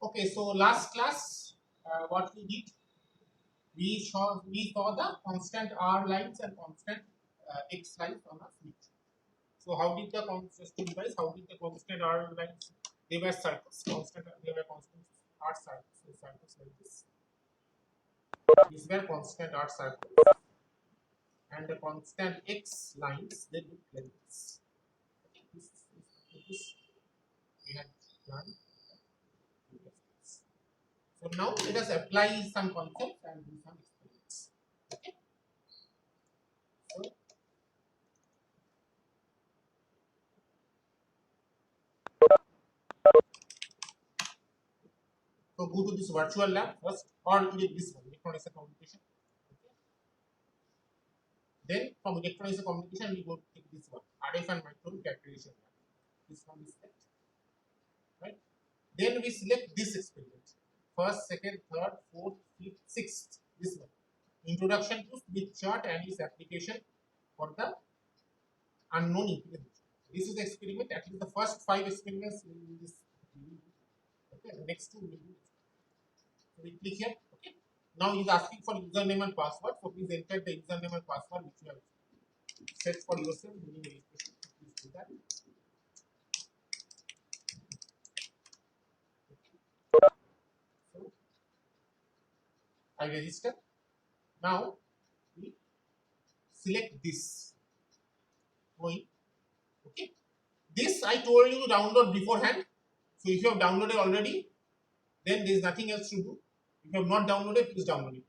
Okay, so last class, what we did, we saw the constant R lines and constant X lines on a switch. So how did the constant device? How did the constant R lines? They were circles. They were constant R circles. So circles like this. These were constant R circles, and the constant X lines they look like this. Okay, this we had done. So now let us apply some concepts and do some experiments. Okay. So go to this virtual lab first, or this one, electronics and communication. Okay. Then from electronics and communication, we go to take this one, RF and micro characterization lab. This one is select, right? Then we select this experiment. First, second, third, fourth, fifth, sixth. This one. Introduction to Smith chart and its application for the unknown impedance. This is the experiment. At least the first 5 experiments in this. Okay, the next 2 will be. So we click here. Okay. Now he's asking for username and password. So please enter the username and password which you have set for yourself during registration. Please do that. So I register. Now we select this. Going. Okay. This I told you to download beforehand. So if you have downloaded already, then there is nothing else to do. If you have not downloaded, please download it.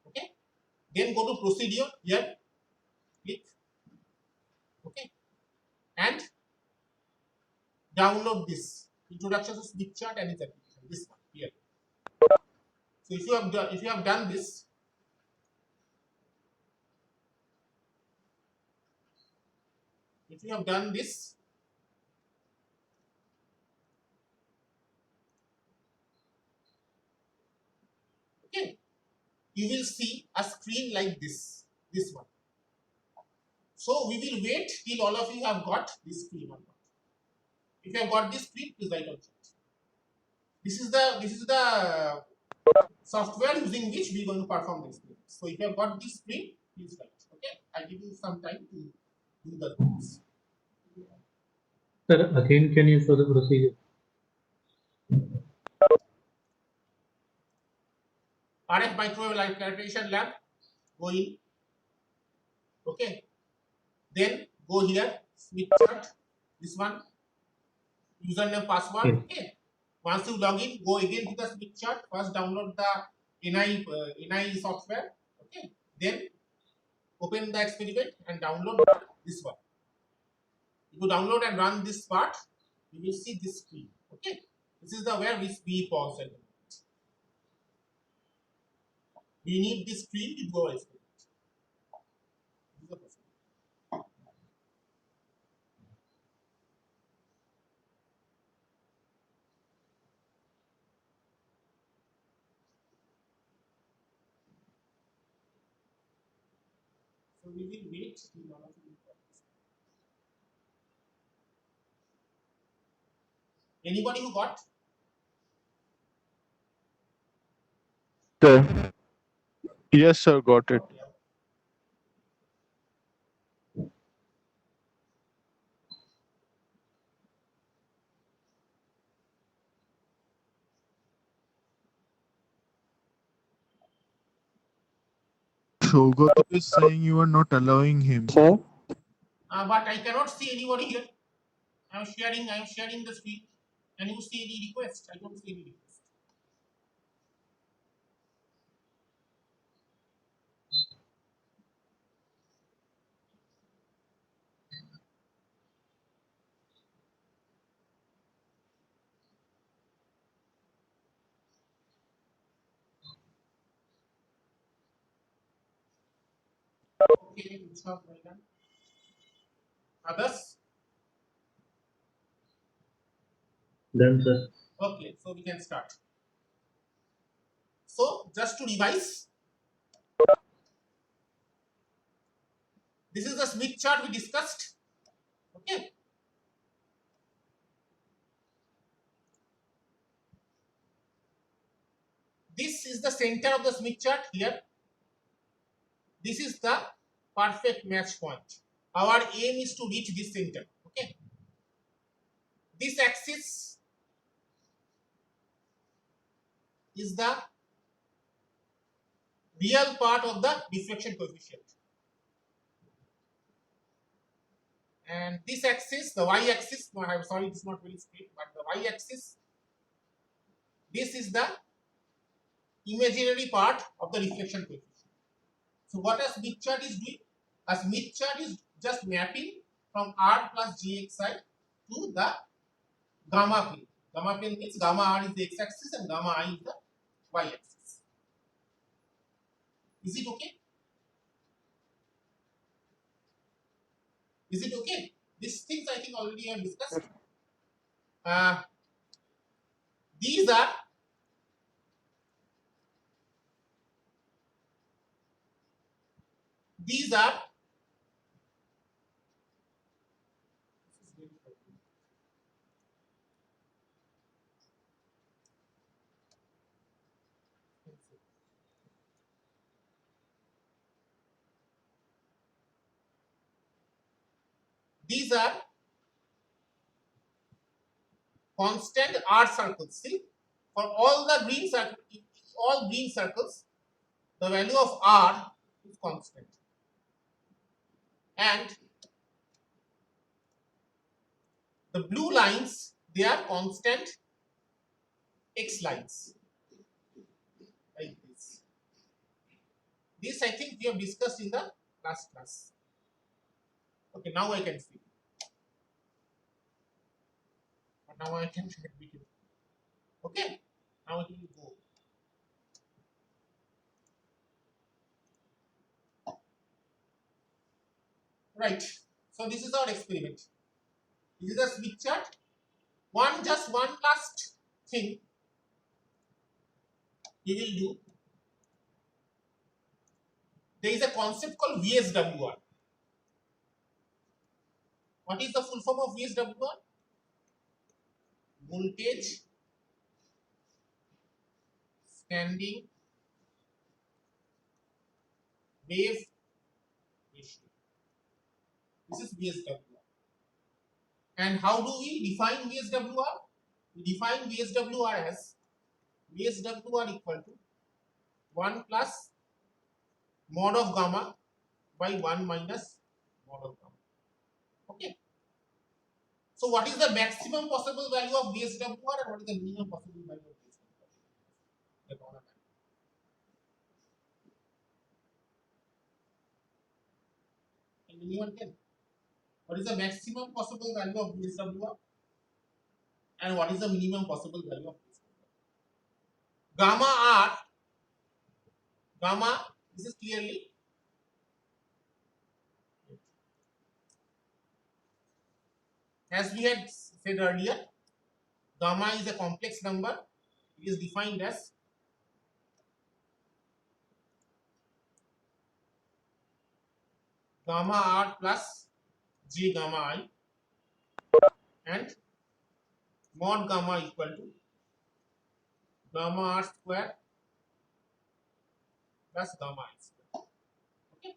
Okay. Then go to procedure here. Click. Okay. And download this introduction to Smith chart and its application. This one here. So if you have done this, okay, you will see a screen like this one. So we will wait till all of you have got this screen or not. If you have got this screen, please write on chat. This is the software using which we are going to perform the experiment. So if you have got this screen, please write. Okay, I'll give you some time to do the things. Sir, again, can you show the procedure? RF microwave light calibration lab, go in. Okay, then go here, Smith chart, this one, username, password. Okay, once you log in, go again to the Smith chart. First, download the NI software. Okay, then open the experiment and download this one. If you download and run this part, you will see this screen. Okay, this is the where we pause at the moment. We need this screen to go experiment. So we will wait till all of you. Anybody who got? Sir. Yes, sir, got it. Okay. Shogat is saying you are not allowing him. Sir? But I cannot see anybody here. I am sharing the screen. Can you see any request? I don't see any request. Okay, good job, well done. Others? Done, sir. Okay, so we can start. So just to revise, this is the Smith chart we discussed. Okay. This is the center of the Smith chart here. This is the perfect match point. Our aim is to reach this center. Okay. This axis is the real part of the deflection coefficient. And this axis, the y-axis, no, I'm sorry, it's not very straight, but the y-axis, this is the imaginary part of the reflection coefficient. So what a Smith chart is doing? A Smith chart is just mapping from r plus gxi to the gamma plane. Gamma plane means gamma r is the x-axis and gamma I is the y-axis. Is it okay? Is it okay? These things I think already I have discussed. These are constant R circles. See, for all the green circles, the value of R is constant, and the blue lines, they are constant X lines, like this. This I think we have discussed in the last class. Okay, now I can see. But now I can admit it. Okay, now it will go. Right. So this is our experiment. This is a Smith chart. Just one last thing we will do. There is a concept called VSWR. What is the full form of VSWR? Voltage standing wave ratio. This is VSWR. And how do we define VSWR? We define VSWR as VSWR equal to 1 plus mod of gamma by 1 minus mod of gamma. Okay. So what is the maximum possible value of VSWR and what is the minimum possible value of VSWR? Can anyone tell? What is the maximum possible value of VSWR and what is the minimum possible value of VSWR? Gamma, this is clearly as we had said earlier, gamma is a complex number. It is defined as gamma r plus j gamma I, and mod gamma equal to gamma r square plus gamma I square. Okay.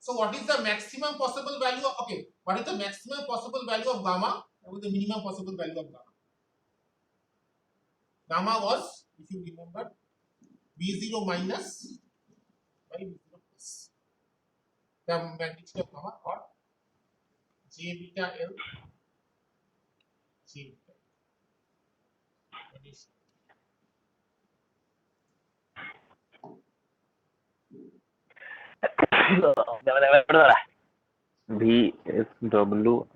So what is the maximum possible value of, what is the maximum possible value of gamma and what is the minimum possible value of gamma? Gamma was, if you remember, V0 minus by V0 plus. The magnitude of gamma, or J beta L J beta L. VSW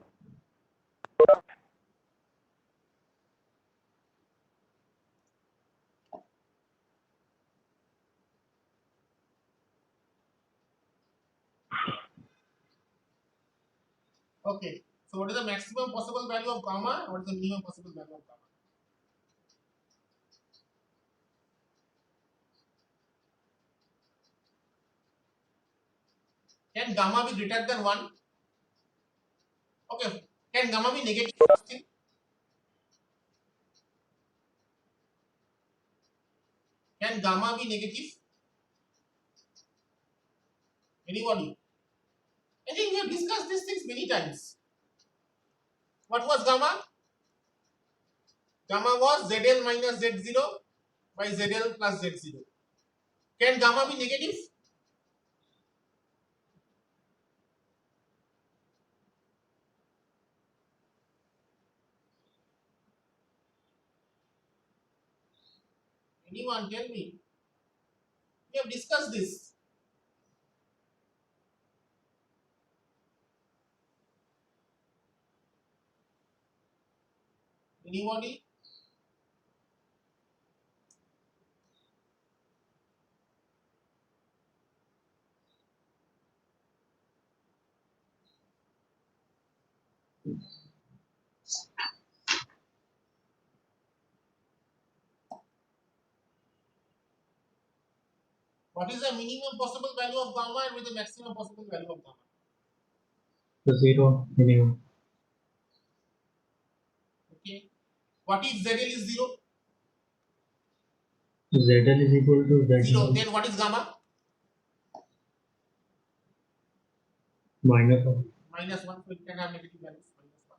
Okay, so what is the maximum possible value of gamma and what is the minimum possible value of gamma? Can gamma be greater than 1? Okay, can gamma be negative? First thing. Can gamma be negative? Anybody? I think we have discussed these things many times. What was gamma? Gamma was ZL minus Z0 by ZL plus Z0. Can gamma be negative? Anyone tell me? We have discussed this. Anybody? What is the minimum possible value of gamma and with the maximum possible value of gamma? The zero minimum. Okay. What if ZL is 0? ZL is equal to 0. Z0 Then what is gamma? minus 1. Minus 1. So it can have negative values. Minus 1.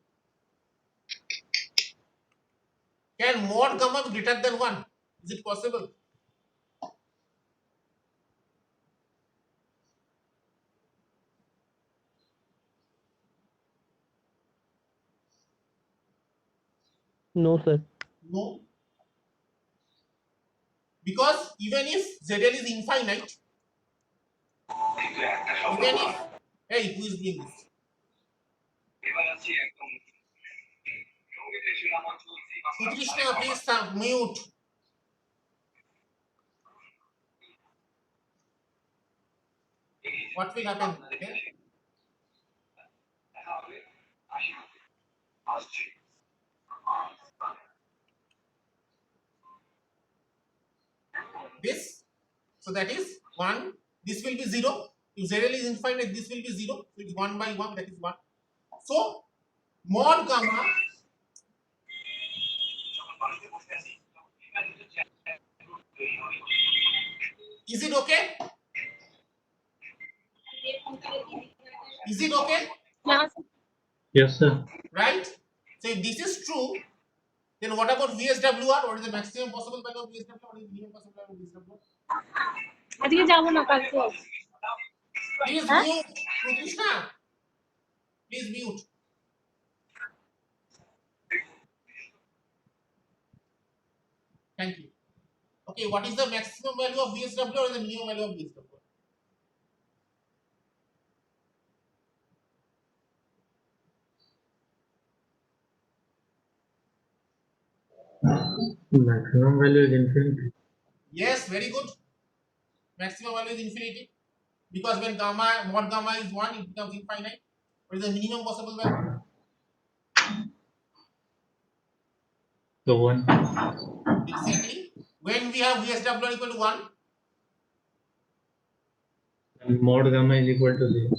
Can mod gamma be greater than 1? Is it possible? No, sir. No. Because even if ZL is infinite, even if, hey, who is doing this? Krishna, please mute. What will happen? Okay? This, so that is 1. This will be 0. If ZL is infinite, this will be 0. So it's 1 by 1, that is 1. So mod gamma is it okay? Is it okay? Yes, sir. Right? So if this is true, then what about VSWR? What is the maximum possible value of VSWR? What is the minimum possible value of VSWR? আজকে যাবো না কালকে Please Huh? mute. Krishna. Please mute. Thank you. Okay, what is the maximum value of VSWR or the minimum value of VSWR? Maximum value is infinity. Yes, very good. Maximum value is infinity. Because when gamma, mod gamma is 1, it becomes infinite. What is the minimum possible value? So 1. Exactly. When we have VSWR equal to 1, And mod gamma is equal to 0.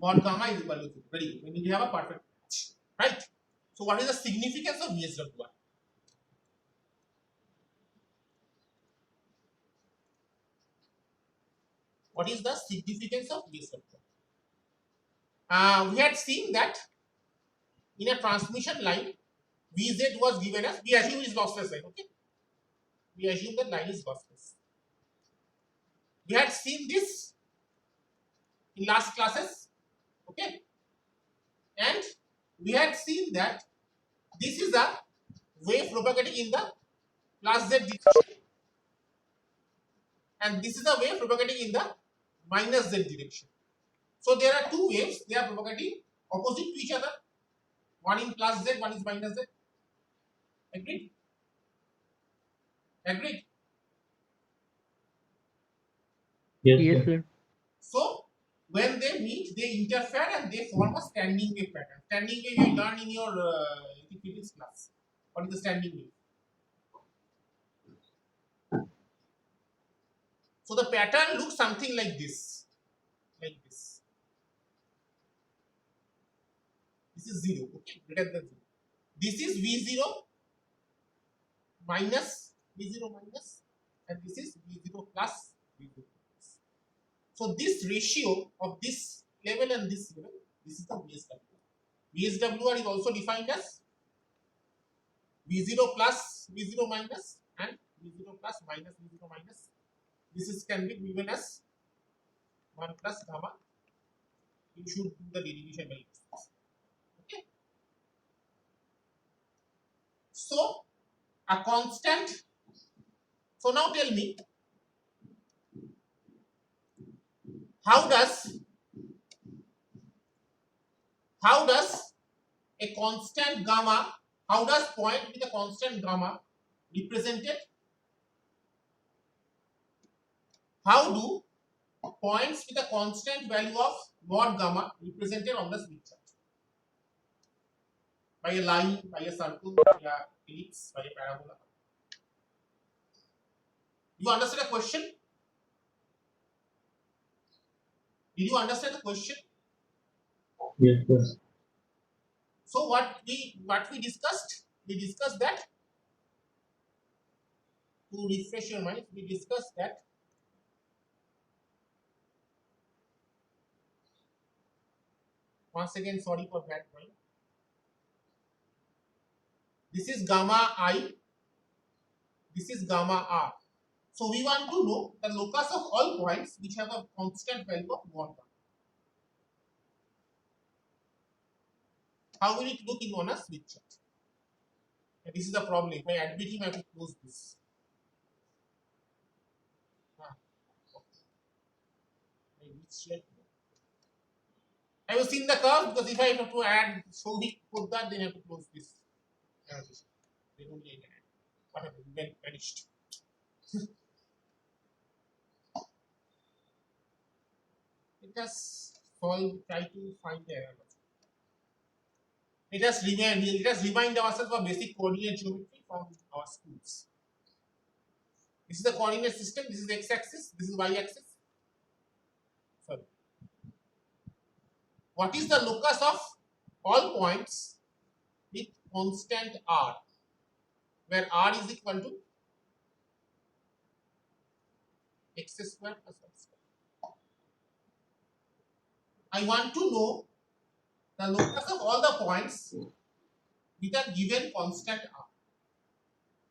mod gamma is equal to 0. Very good. When we have a perfect match. Right? So what is the significance of VSWR? What is the significance of VSWR? We had seen that in a transmission line, Vz was given as, we assume is lossless line, okay? We assume that line is lossless. We had seen this in last classes, okay? And we had seen that this is a wave propagating in the plus z direction, and this is a wave propagating in the minus z direction. So there are two waves, they are propagating opposite to each other. One in plus z, one is minus z. Agreed? Agreed? Yes, Yes, sir. sir. So when they meet, they interfere and they form a standing wave pattern. Standing wave you learn in your physics class. What is the standing wave? So the pattern looks something like this. Like this. This is 0. Okay, greater than 0. This is V0 minus V0 minus and this is V0 plus V0 plus. So this ratio of this level and this level, this is the VSWR. VSWR is also defined as V0 plus V0 minus and V0 plus minus V0 minus. This is can be given as 1 plus gamma. You should do the derivation by yourself. Okay. So a constant. So now tell me, how does a constant gamma, how does point with a constant gamma represented? How do points with a constant value of mod gamma represented on the Smith chart? By a line, by a circle, by a ellipse, by a parabola. You understand the question? Did you understand the question? Yes, sir. So what we discussed? We discussed that, to refresh your mind, we discussed that once again, sorry for that point. This is gamma I, this is gamma R. So we want to know the locus of all points which have a constant value of mod gamma. How will it look in on a Smith chart? And this is the problem. If I admit him, I have to close this. I have seen the curve, because if I have to add, so we put that, then I have to close this. Then only I can add. What happened? Then vanished. Let us solve, try to find the error. Let us remind ourselves of basic coordinate geometry from our schools. This is the coordinate system, this is the x-axis, this is y-axis. Sorry. What is the locus of all points with constant r, where r is equal to x square plus y square? I want to know the locus of all the points with a given constant r.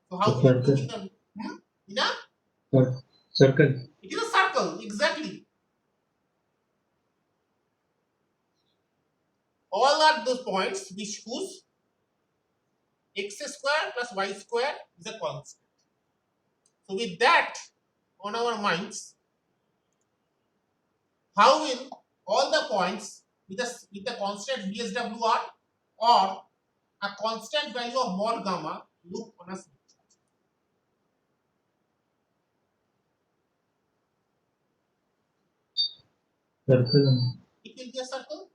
So how will it look in the in a Circle. it is a circle, exactly. All are those points which whose x square plus y square is a constant. So with that on our minds, how will all the points with the constant VSWR or a constant value of mod gamma look on a Smith chart? Circle. It will be a circle.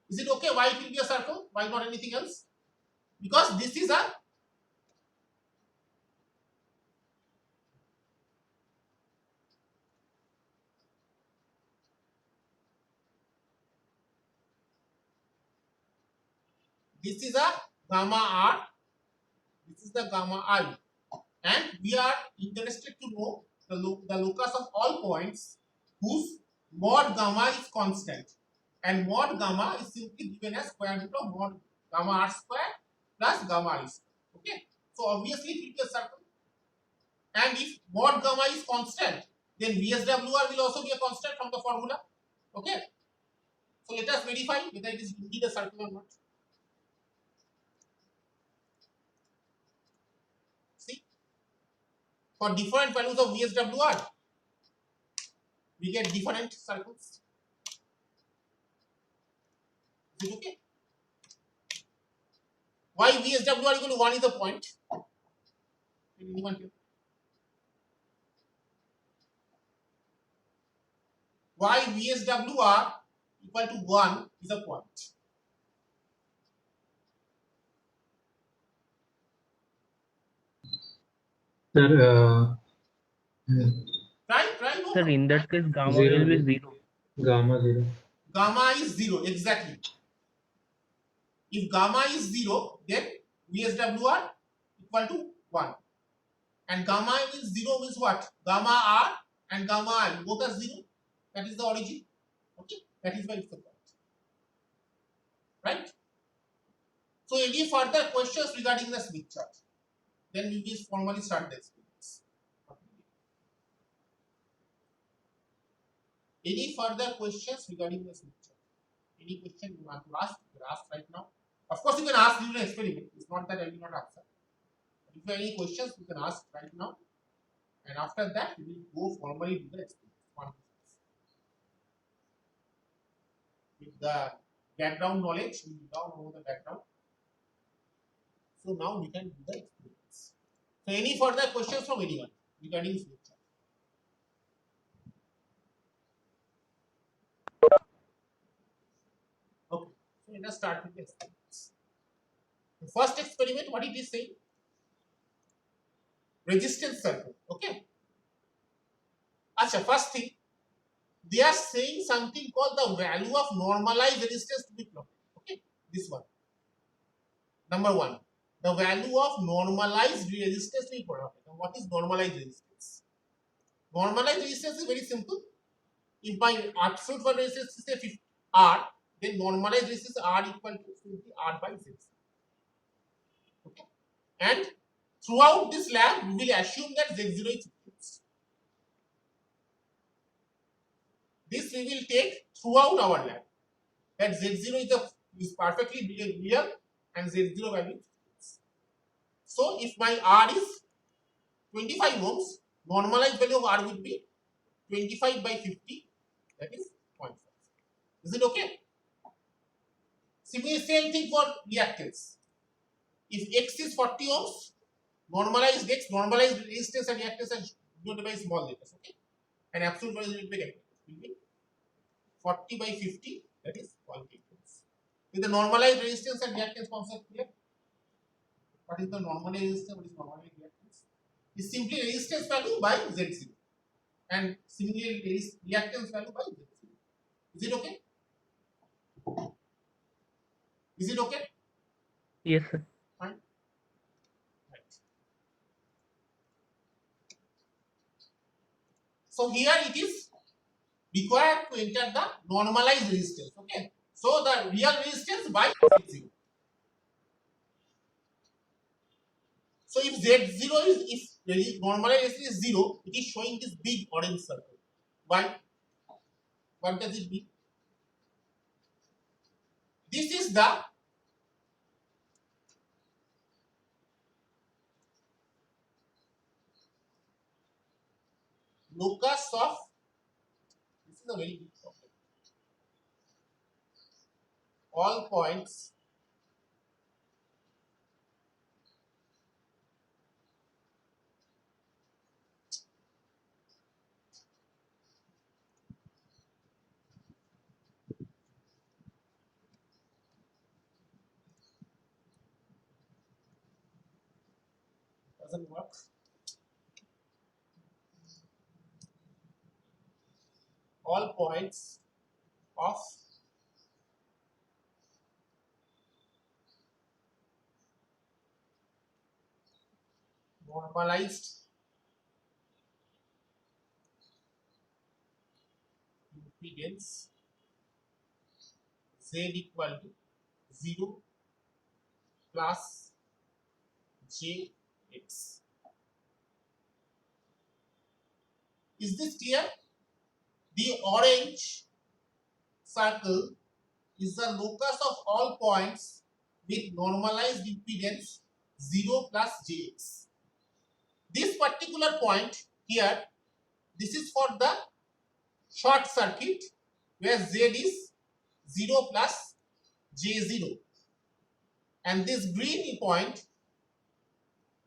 Is it okay? Why it will be a circle? Why not anything else? Because this is a gamma R, this is the gamma I, and we are interested to know the locus of all points whose mod gamma is constant, and mod gamma is simply given as square root of mod gamma R square plus gamma I square. Okay, so obviously it will be a circle, and if mod gamma is constant, then VSWR will also be a constant from the formula. Okay, so let us verify whether it is indeed a circle or not. See, for different values of VSWR, we get different circles. Is it okay? Why VSWR equal to 1 is the point? Anyone here? Why VSWR equal to 1 is a point? Sir, Try no? Sir, in that case, gamma Zero. will be 0. gamma 0. Gamma is 0, exactly. If gamma is 0, then VSWR equal to 1. And gamma means 0 means what? Gamma R and gamma I both are 0. That is the origin. Okay, that is why it's the point. Right? So any further questions regarding the Smith chart? Then we will formally start the experiments. Any further questions regarding the Smith chart? Any question you want to ask? You can ask right now. Of course, you can ask during the experiment. It's not that I will not answer. But if you have any questions, you can ask right now. And after that, we will go formally to the experiment. With the background knowledge, we now know the background. So now we can do the experiments. So any further questions from anyone regarding Smith chart? Okay, so let us start with the experiments. The first experiment, what it is saying? Resistance circle. Okay. Achha, first thing, they are saying something called the value of normalized resistance to be plotted. Okay, this one. Number one, the value of normalized resistance to be plotted. Now, what is normalized resistance? Normalized resistance is very simple. If my absolute value resistance is say 50 R, then normalized resistance R equal to 50 R by 6. Okay, and throughout this lab, we will assume that Z0 is fixed. This we will take throughout our lab. That Z0 is perfectly real and Z0 value is fixed. So if my R is 25 ohms, normalized value of R would be 25 by 50, that is 0.5. Is it okay? Similarly, same thing for reactance. If X is 40 ohms, normalized X, normalized resistance and reactance are denoted by small letters, okay? And absolute value will be 40 by 50, that is 0.8 ohms. With the normalized resistance and reactance concept clear? What is the normalized resistance? What is normalized reactance? Is simply resistance value by Z0. And similarly, reactance value by Z0. Is it okay? Is it okay? Yes, sir. Fine. Right. So here it is required to enter the normalized resistance. Okay. So the real resistance by Z0. So if Z0 is, if normalized resistance is 0, it is showing this big orange circle. Why? What does it mean? This is the locus of, this is a very big problem. All points doesn't work. All points of normalized impedance Z equal to 0 plus Jx. Is this clear? The orange circle is the locus of all points with normalized impedance 0 plus Jx. This particular point here, this is for the short circuit where Z is 0 plus J0. And this green point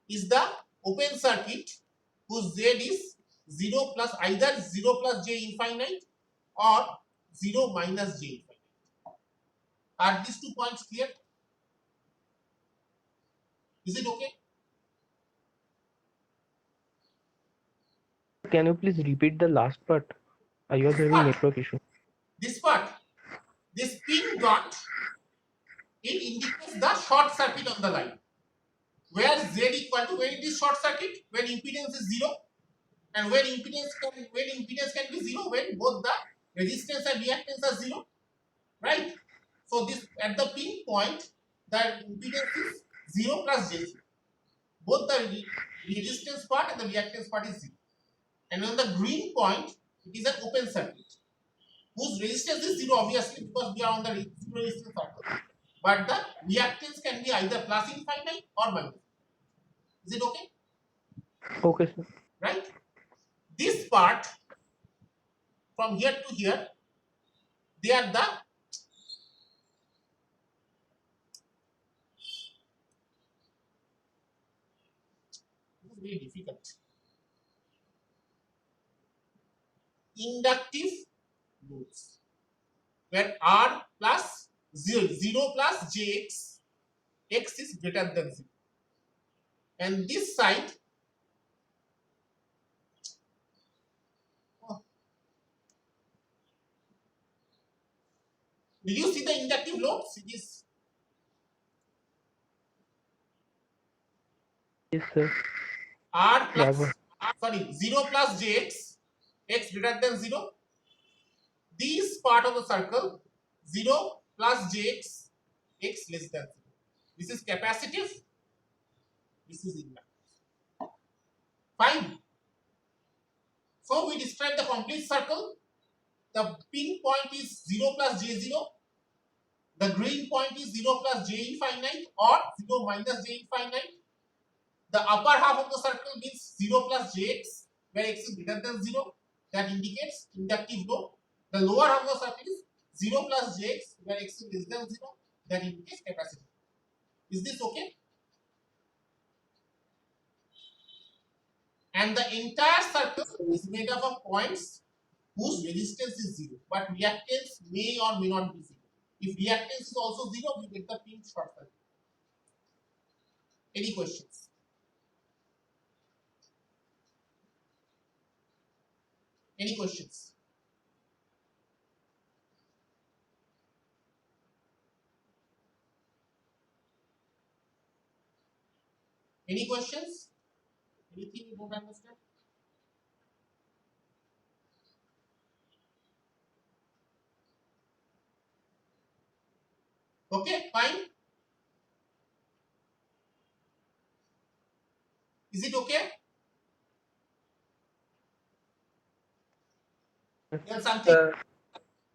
is the open circuit whose Z is 0 plus either 0 plus J infinite or 0 minus J infinite. Are these 2 points clear? Is it okay? Can you please repeat the last part? I was having network issue. This part, this pink dot, it indicates the short circuit on the line. where Z equal to, when it is short circuit, when impedance is 0, and when impedance can be 0, when both the resistance and reactance are 0, right? So this at the pin point, the impedance is 0 plus J0. Both the resistance part and the reactance part is 0. And on the green point, it is an open circuit whose resistance is 0, obviously, because we are on the 0 resistance circle. But the reactance can be either plus infinite or minus. Is it okay? Okay, sir. Right? This part from here to here, they are the very difficult. Inductive loads, where R plus 0 plus Jx, x is greater than 0. And this side, did you see the inductive loads? It is Yes, sir. R plus, Baba. sorry, 0 plus Jx, x greater than 0. This part of the circle, 0 plus Jx, x less than 0. This is capacitive, this is inductive. Fine. So we describe the complete circle. The pink point is 0 plus J0. The green point is 0 plus J infinite or 0 minus J infinite. The upper half of the circle means 0 plus Jx, where x is greater than 0. That indicates inductive load. The lower half of the circle is 0 plus Jx, where x is less than 0. That indicates capacity. Is this okay? And the entire circle is made up of points whose resistance is 0, but reactance may or may not be 0. If reactance is also 0, we get the pink short circuit. Any questions? Any questions? Any questions? Anything you don't understand? Okay, fine. Is it okay? There's something?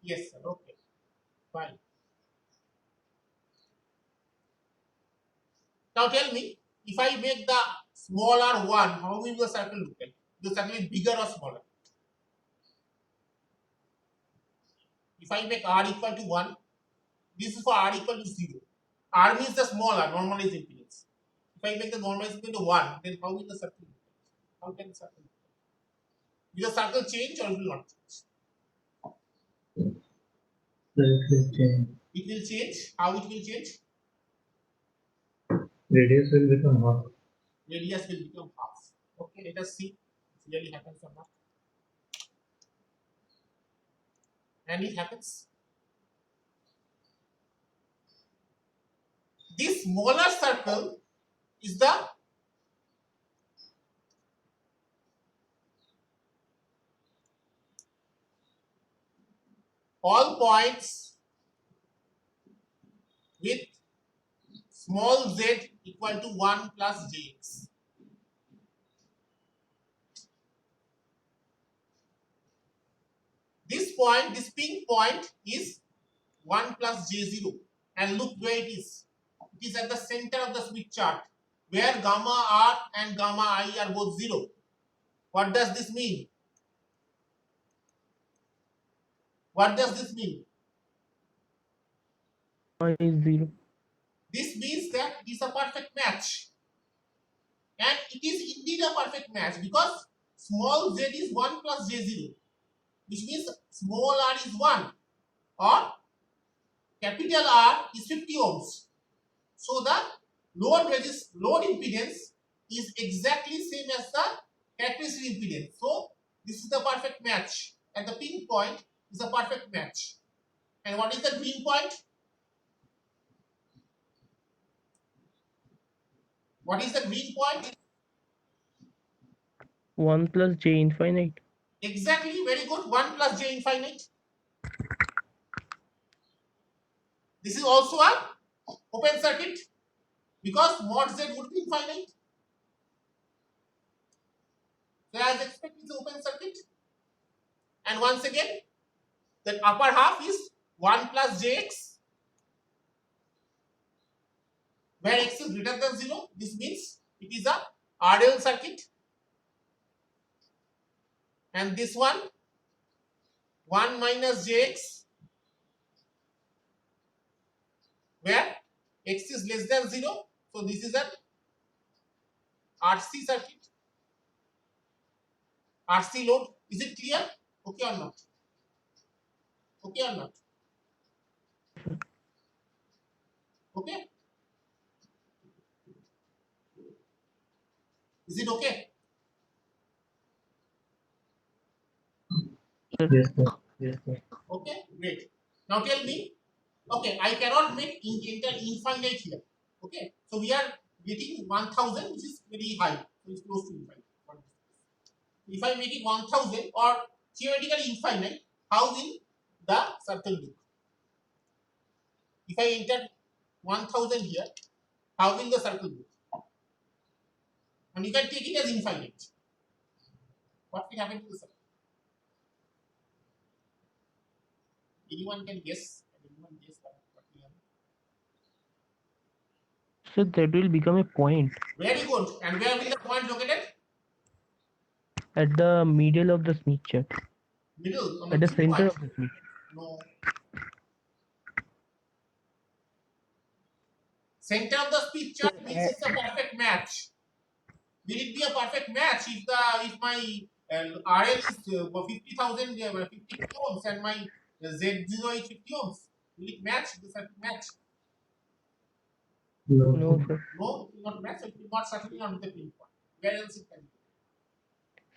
Yes, sir. Okay, fine. Now tell me, if I make the smaller one, how will the circle look like? The circle is bigger or smaller? If I make R equal to 1, this is for R equal to 0. R means the smaller normalized impedance. If I make the normalized impedance to 1, then how will the circle look like? How can the circle look like? Will the circle change or it will not change? It will change. It will change. How it will change? Radius will become half. Radius will become half. Okay, let us see if it really happens or not. And it happens. This smaller circle is the all points with small z equal to 1 plus jx. This point, this pink point is 1 plus j0, and look where it is. It is at the center of the Smith chart, where gamma r and gamma I are both 0. What does this mean? What does this mean? Is 0. This means that it is a perfect match. And it is indeed a perfect match because small z is 1 plus j0, which means small r is 1 or capital R is 50 ohms. So the load impedance is exactly same as the characteristic impedance. So this is the perfect match, and the pink point is a perfect match. And what is the green point? What is the green point? 1 plus j infinite. Exactly, very good. 1 plus j infinite. This is also a open circuit because mod z would be infinite. So as expected, it's open circuit. And once again, the upper half is 1 plus jx, where x is greater than 0. This means it is a RL circuit. And this one, 1 minus jx, where x is less than 0. So this is an RC circuit, RC load. Is it clear? Okay or not? Okay or not? Okay? Is it okay? Yes, sir. Yes, sir. Okay, great. Now tell me, okay, I cannot make enter infinite here. Okay, so we are getting 1000, which is very high, so it's close to infinite. If I make it 1000 or theoretically infinite, how will the circle look? If I enter 1000 here, how will the circle look? And you can take it as infinite. What will happen to the circle? Anyone can guess? Anyone guess what will happen? So that will become a point Very good. And where will the point located? at the middle of the Smith chart. Middle, on At the the center point. of the Smith. No. Center of the speech chart means it's a perfect match. Will it be a perfect match if my RL is 50,000 50 ohms and my Z0 is 50 ohms? Will it match? The circuit match? No. No, sir. No, it will not match. It will not certainly not be the green point. Where else it can be?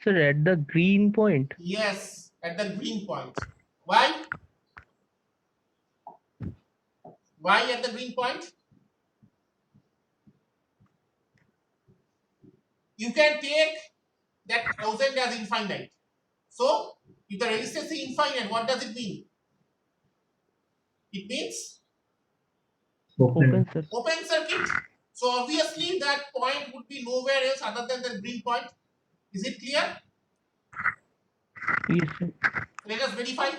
Sir, at the green point. Yes, at the green point. Why? Why at the green point? You can take that 1000 as infinite. So, if the resistance is infinite, what does it mean? It means Open circuit. open circuit. So obviously that point would be nowhere else other than the green point. Is it clear? Yes, sir. Let us verify.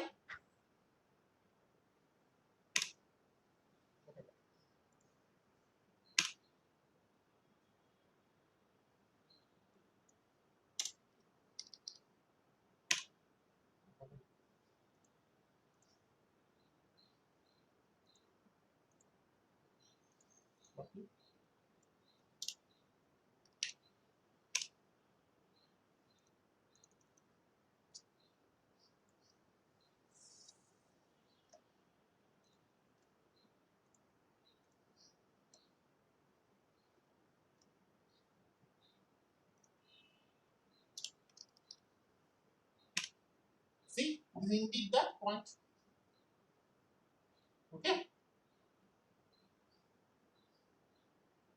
See, this is indeed the point. Okay.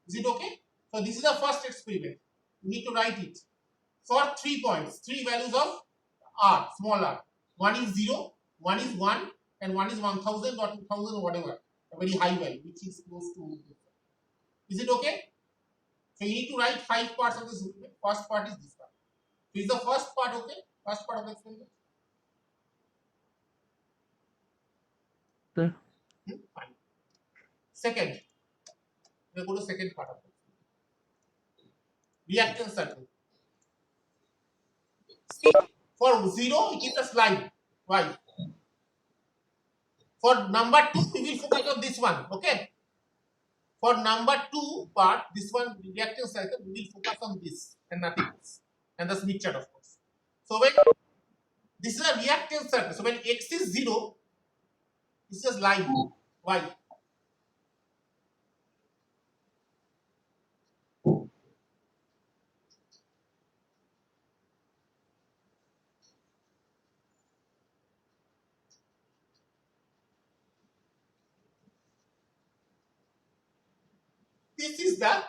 Is it okay? So this is the first experiment. You need to write it for 3 points, 3 values of r, small r. One is 0, one is 1, and one is 1000 or 2000 or whatever. A very high value, which is close to. Is it okay? So you need to write 5 parts of this experiment. First part is this part. So is the first part okay? First part of the experiment? Sir. Fine. Second, we go to second part of it. Reactance circle. See, for 0, it is a slide. Why? For number 2, we will focus on this one. Okay. For number 2 part, this one reactance cycle, we will focus on this and nothing else. And the Smith chart, of course. So when this is a reactance circle, so when x is 0, it's just line. Why? This is the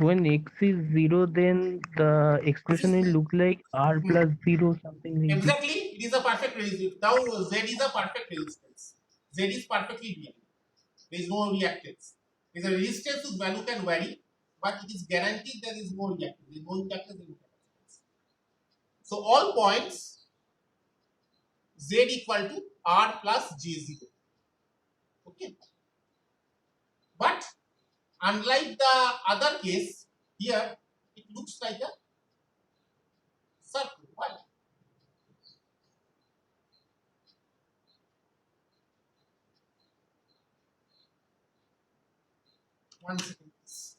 when x is 0, then the expression will look like r plus 0, something like this. Exactly, it is a perfect resistance. Now Z is a perfect resistance. Z is perfectly real. There is no reactance. There is a resistance whose value can vary, but it is guaranteed there is no reactance. There is no inductance in capacitance. So all points Z equal to R plus J0. Okay. But unlike the other case, here it looks like a circle. Why? One second, please.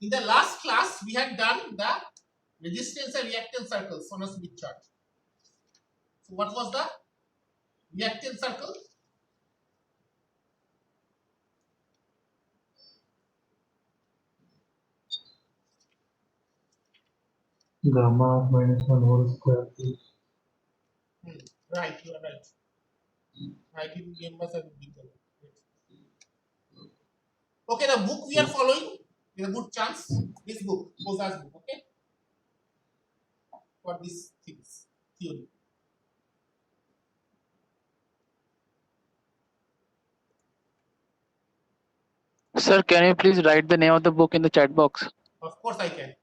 In the last class, we had done the resistance and reactance circles on a Smith chart. So what was the reactance circle? Gamma minus 1 whole square. Right, you are right. I didn't remember some detail. Okay, the book we are following is a good chance. This book, Koza's book, okay? For these things, theory. Sir, can you please write the name of the book in the chat box? Of course, I can.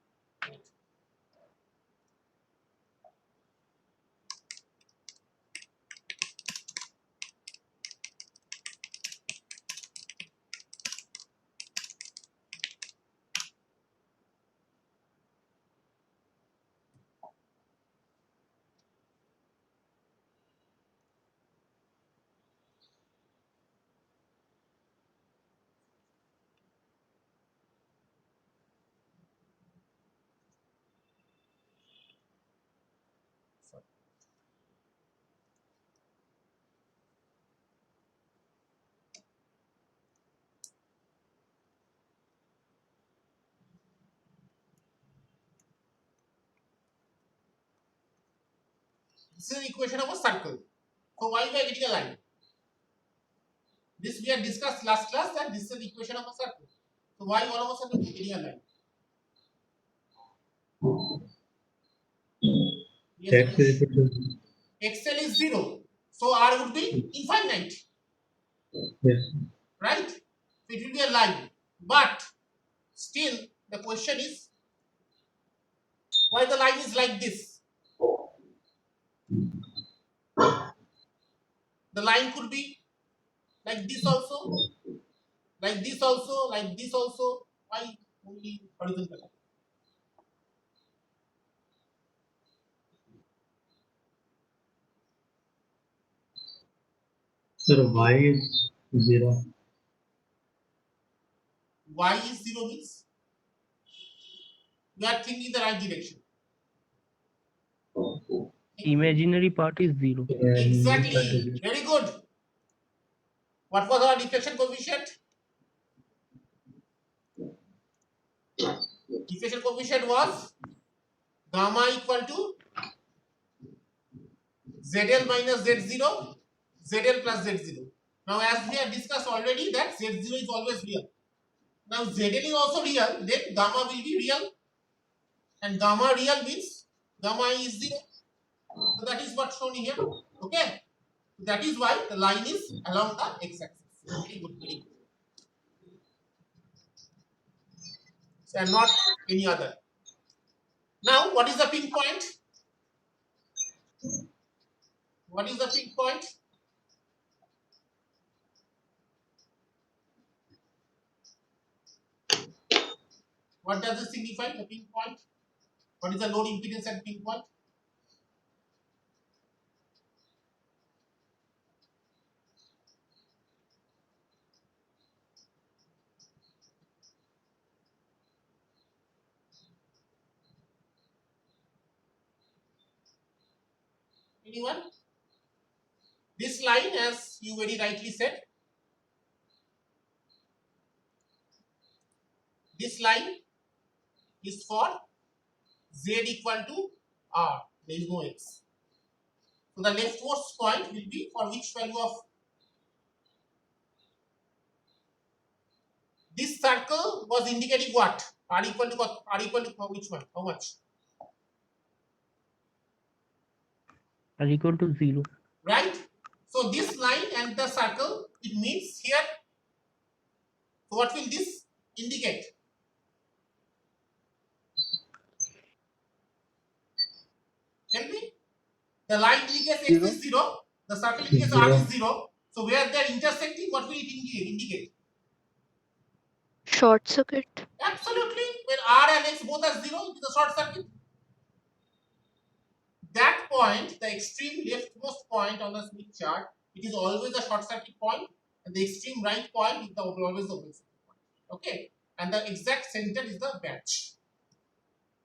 This is the equation of a circle. So why we are getting a line? This we had discussed last class that this is the equation of a circle. So why all of a sudden we are getting a line? Yes, X is equal to XL is 0. So R would be infinite. yes. Right? So it will be a line. But still the question is why the line is like this? The line could be like this also, like this also, like this also. Why only horizontal? Sir, y is 0. Y is 0 means we are thinking the right direction. Imaginary part is 0. Exactly. Very good. What was our deflection coefficient? Deflection coefficient was gamma equal to ZL minus Z0, ZL plus Z0. Now, as we have discussed already, that Z0 is always real. Now, ZL is also real, then gamma will be real, and gamma real means gamma is 0. So, that is what's shown here. Okay. That is why the line is along the x-axis. Very good, very good. So, and not any other. Now, what is the pin point? What is the pin point? What does it signify, the pin point? What is the load impedance at pin point? Anyone? This line, as you very rightly said, this line is for z equal to r. There is no x. So the leftmost point will be for which value of this circle was indicating what? R equal to what? R equal to which one? How much? are equal to 0. Right? So this line and the circle, it means here. So what will this indicate? Tell me. The line indicates x is 0. The circle indicates r is 0. So where they are intersecting, what will it indicate? Short circuit. Absolutely. When r and x both are 0, it is a short circuit. That point, the extreme leftmost point on the Smith chart, it is always a short circuit point, and the extreme right point is always the open circuit point. Okay, and the exact center is the batch.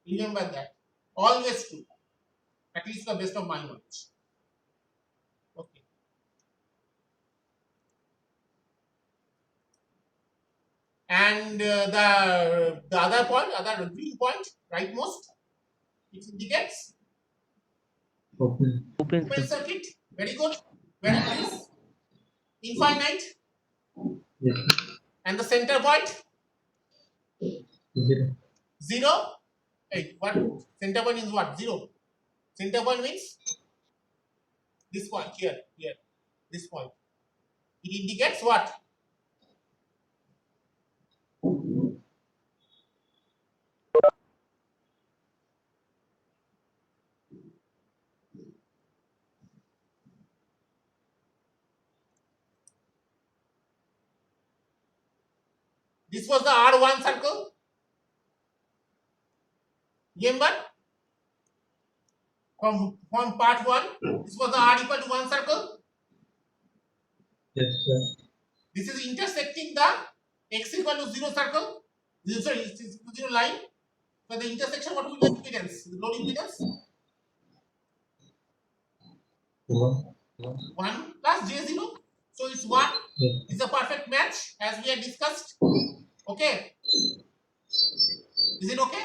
Remember that. Always true. At least to the best of my knowledge. Okay. And the other point, other green point, rightmost, it indicates Open. Open open circuit. circuit. Very good. Where it is infinite. Yes. And the center point 0. 0. Hey, what center point is what? 0. Center point means this point here, this point. It indicates what? This was the R1 circle. Remember? From part 1, this was the R equal to 1 circle. Yes, sir. This is intersecting the x equal to 0 circle. Sorry, it's 0 line. So the intersection, what will be the impedance? The load impedance? 1. 1 plus J0. So it's 1. Yes. It's a perfect match as we had discussed. Okay. Is it okay?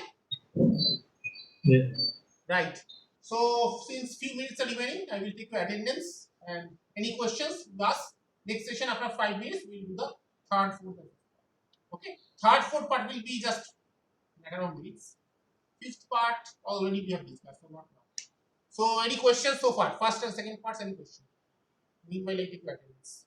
Yes. Right. So since few minutes are remaining, I will take your attendance and any questions you ask. Next session after 5 minutes, we will do the third, fourth. Okay. Third, fourth part will be just matter of minutes. Fifth part already we have discussed. So not now. So any questions so far? First and second parts, any question? Meanwhile, I take your attendance.